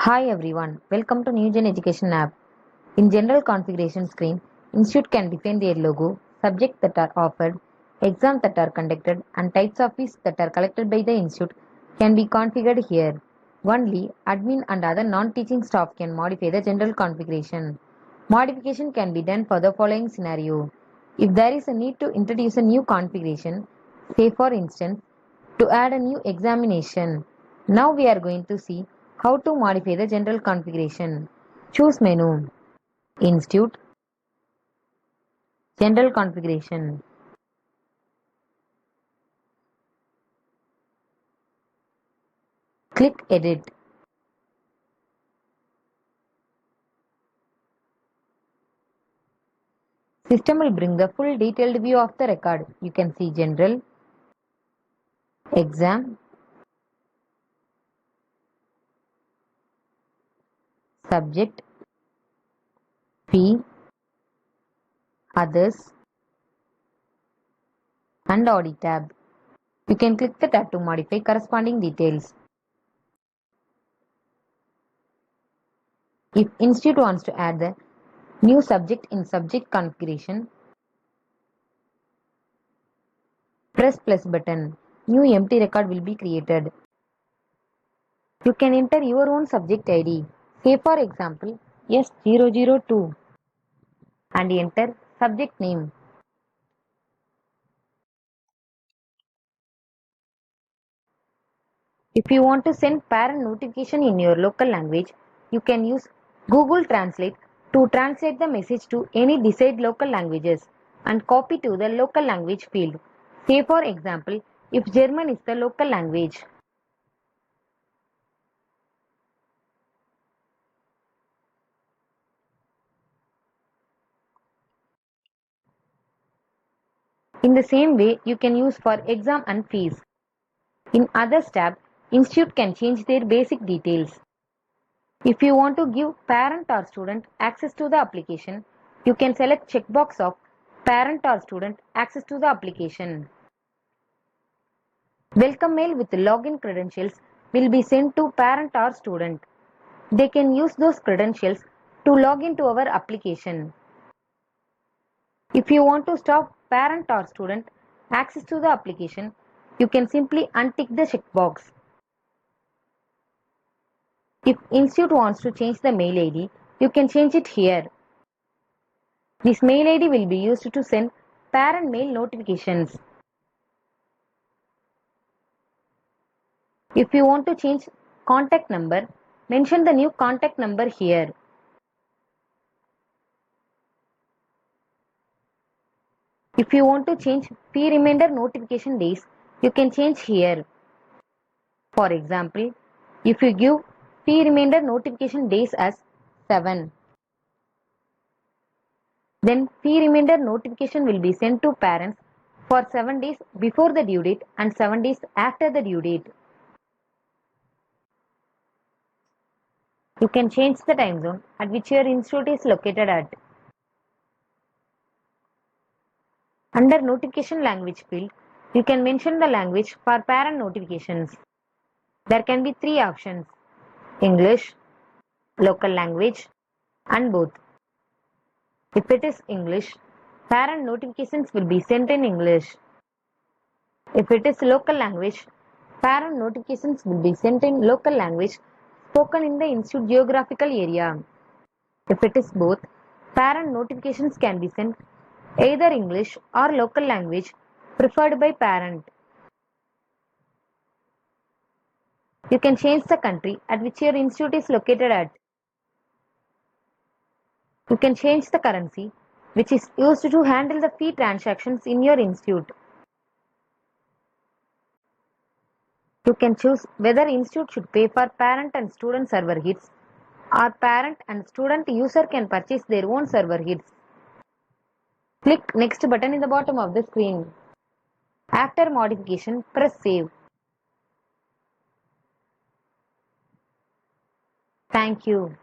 Hi everyone, welcome to New Gen Education app. In general configuration screen, institute can define their logo, subjects that are offered, exams that are conducted, and types of fees that are collected by the institute can be configured here. Only admin and other non-teaching staff can modify the general configuration. Modification can be done for the following scenario. If there is a need to introduce a new configuration, say for instance, to add a new examination. Now we are going to see how to modify the general configuration. Choose menu, Institute, General Configuration. Click Edit. System will bring the full detailed view of the record. You can see General, Exam, Subject, Fee, Others, and Audit tab. You can click the tab to modify corresponding details. If Institute wants to add the new subject in subject configuration, press plus button. New empty record will be created. You can enter your own subject ID. Say for example S002 and enter subject name. If you want to send parent notification in your local language, you can use Google Translate to translate the message to any desired local languages and copy to the local language field. Say for example, if German is the local language. In the same way, you can use for exam and fees. In Others tab, Institute can change their basic details. If you want to give parent or student access to the application, you can select checkbox of Parent or Student Access to the Application. Welcome mail with login credentials will be sent to parent or student. They can use those credentials to log into our application. If you want to stop parent or student access to the application, you can simply untick the checkbox. If Institute wants to change the mail ID, you can change it here. This mail ID will be used to send parent mail notifications. If you want to change contact number, mention the new contact number here. If you want to change fee reminder notification days, you can change here. For example, if you give fee reminder notification days as 7, then fee reminder notification will be sent to parents for 7 days before the due date and 7 days after the due date. You can change the time zone at which your institute is located at. Under notification language field, you can mention the language for parent notifications. There can be 3 options: English, local language, and both. If it is English, parent notifications will be sent in English. If it is local language, parent notifications will be sent in local language spoken in the institute geographical area. If it is both, parent notifications can be sent either English or local language preferred by parent. You can change the country at which your institute is located at. You can change the currency which is used to handle the fee transactions in your institute. You can choose whether institute should pay for parent and student server hits or parent and student user can purchase their own server hits. Click Next button in the bottom of the screen. After modification, press Save. Thank you.